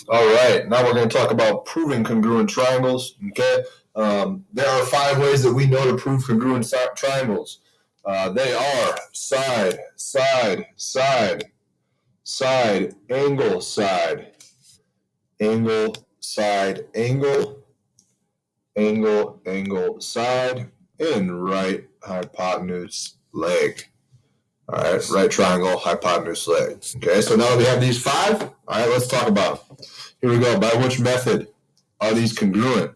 All right, now we're going to talk about proving congruent triangles. Okay, there are 5 ways that we know to prove congruent triangles. They are side, side, side, side, angle, side, angle, side, angle, angle, angle, side, and right hypotenuse leg. All right, right triangle, hypotenuse leg. Okay, so now that we have these 5, all right, let's talk about them. Here we go. By which method are these congruent?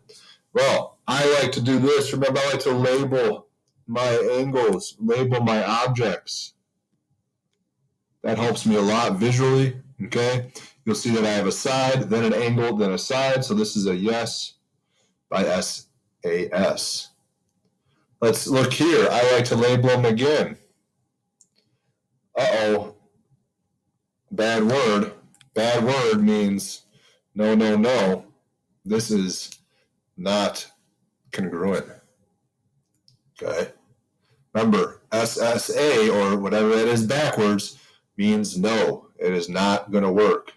Well, I like to do this. Remember, I like to label my angles, label my objects. That helps me a lot visually, okay? You'll see that I have a side, then an angle, then a side. So this is a yes by SAS. Let's look here. I like to label them again. Uh-oh. Bad word. Bad word means no, no, no. This is not congruent. Okay. Remember, SSA or whatever it is backwards means no. It is not going to work.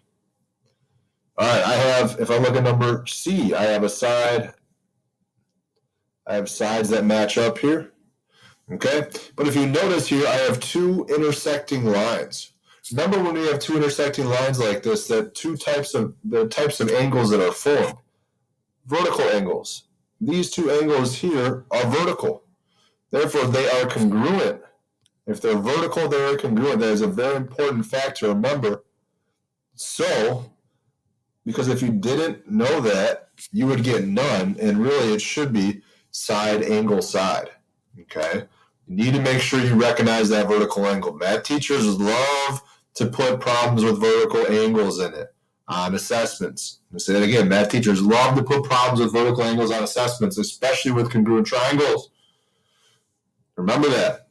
All right. If I look at number C, I have a side. I have sides that match up here. Okay. But if you notice here, I have 2 intersecting lines. Remember when we have 2 intersecting lines like this, that the types of angles that are formed. Vertical angles. These 2 angles here are vertical. Therefore, they are congruent. If they're vertical, they are congruent. That is a very important fact to remember. So, because if you didn't know that, you would get none, and really it should be side, angle, side. Okay? You need to make sure you recognize that vertical angle. Math teachers love to put problems with vertical angles in it on assessments. I'm going to say that again. Math teachers love to put problems with vertical angles on assessments, especially with congruent triangles. Remember that.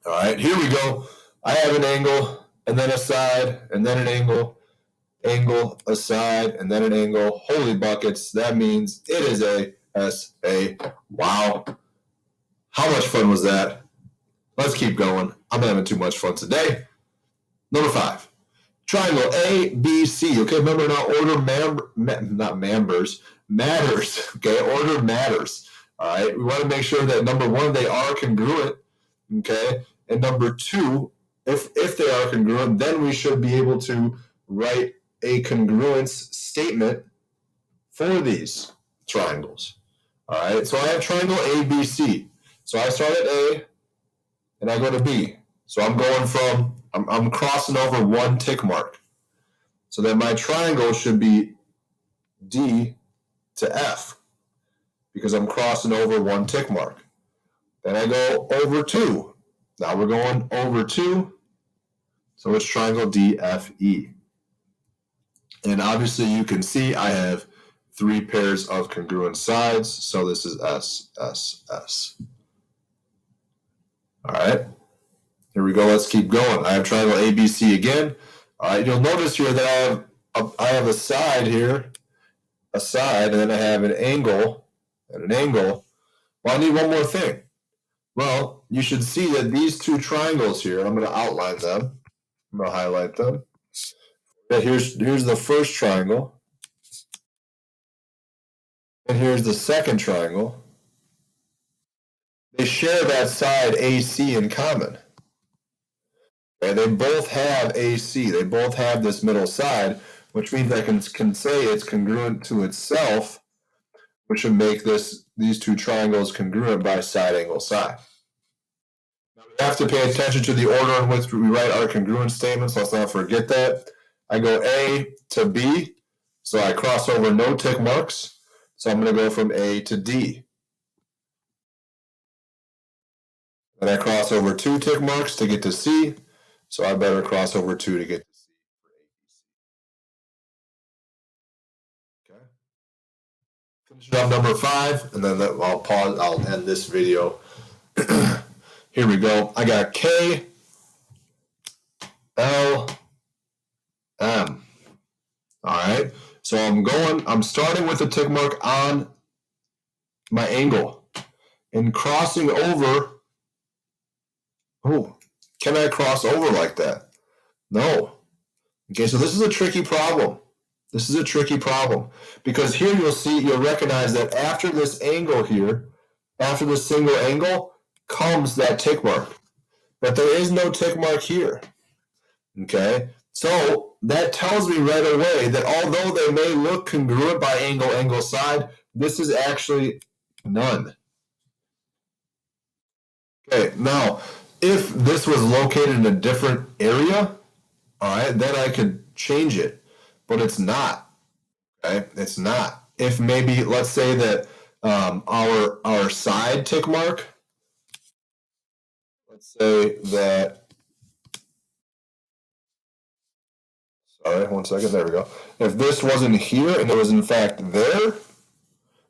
All right, here we go. I have an angle, and then a side, and then an angle, a side, and then an angle. Holy buckets, that means it is a SA. Wow. How much fun was that? Let's keep going. I'm having too much fun today. Number 5. Triangle ABC. Okay, remember now order matters. Okay, order matters. All right, we want to make sure that number 1, they are congruent. Okay, and number 2, if they are congruent, then we should be able to write a congruence statement for these triangles. All right, so I have triangle ABC. So I start at A, and I go to B. So I'm crossing over 1 tick mark. So then my triangle should be D to F, because I'm crossing over 1 tick mark. Then I go over 2. Now we're going over 2. So it's triangle DFE. And obviously you can see I have 3 pairs of congruent sides. So this is S, S, S. All right. Here we go. Let's keep going. I have triangle ABC again. All right. You'll notice here that I have a side here, a side, and then I have an angle and an angle. Well, I need one more thing. Well, you should see that these 2 triangles here, I'm going to outline them. I'm going to highlight them. Here's the first triangle. And here's the second triangle. They share that side AC in common. Okay, they both have AC. They both have this middle side, which means I can say it's congruent to itself, which would make these 2 triangles congruent by side, angle, side. Now we have to pay attention to the order in which we write our congruent statements. Let's not forget that. I go A to B, so I cross over no tick marks. So I'm going to go from A to D. Then I cross over 2 tick marks to get to C, so I better cross over 2 to get to C for ABC. Okay. Finish up number 5, and then I'll pause. I'll end this video. Here we go. I got K, L, M. All right. So I'm starting with a tick mark on my angle and crossing over. Oh, can I cross over like that? No. Okay, so this is a tricky problem. This is a tricky problem because here you'll recognize that after this angle here, after this single angle, comes that tick mark. But there is no tick mark here. Okay? So that tells me right away that although they may look congruent by angle, side, this is actually none. Okay, now, if this was located in a different area, all right, then I could change it, but it's not. Okay, it's not. If maybe, let's say that our side tick mark, let's say that, sorry, 1 second, there we go. If this wasn't here and it was in fact there,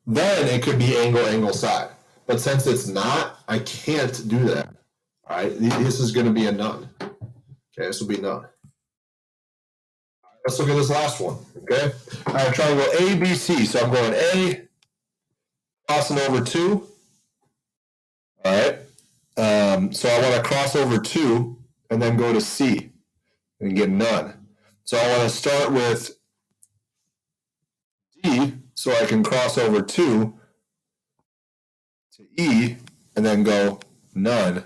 then it could be angle, side. But since it's not, I can't do that. All right, this is going to be a none. Okay, this will be none. Let's look at this last one, okay? I have triangle ABC, so I'm going A, crossing over 2. All right. So I want to cross over 2 and then go to C and get none. So I want to start with D so I can cross over 2 to E and then go none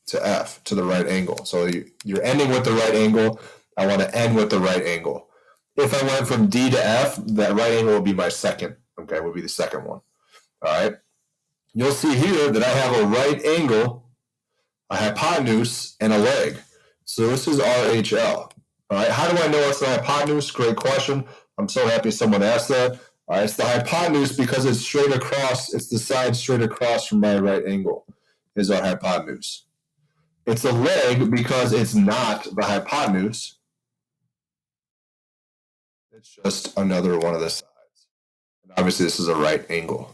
to F, to the right angle. So you're ending with the right angle. I want to end with the right angle. If I went from D to F, that right angle will be my second. Okay, will be the second one. All right. You'll see here that I have a right angle, a hypotenuse, and a leg. So this is RHL. All right. How do I know it's the hypotenuse? Great question. I'm so happy someone asked that. All right. It's the hypotenuse because it's straight across. It's the side straight across from my right angle is our hypotenuse. It's a leg because it's not the hypotenuse. It's just another one of the sides. And obviously, this is a right angle.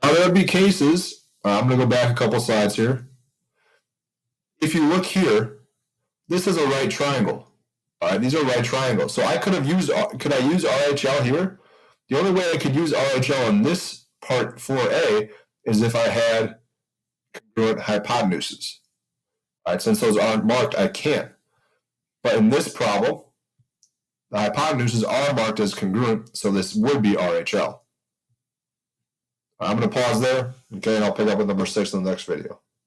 Now, there would be cases, I'm going to go back a couple slides here. If you look here, this is a right triangle. All right, these are right triangles. So I could I use RHL here? The only way I could use RHL in this part 4A is if I had congruent hypotenuses. All right, since those aren't marked, I can't. But in this problem, the hypotenuses are marked as congruent, so this would be RHL. I'm going to pause there, okay, and I'll pick up with number 6 in the next video.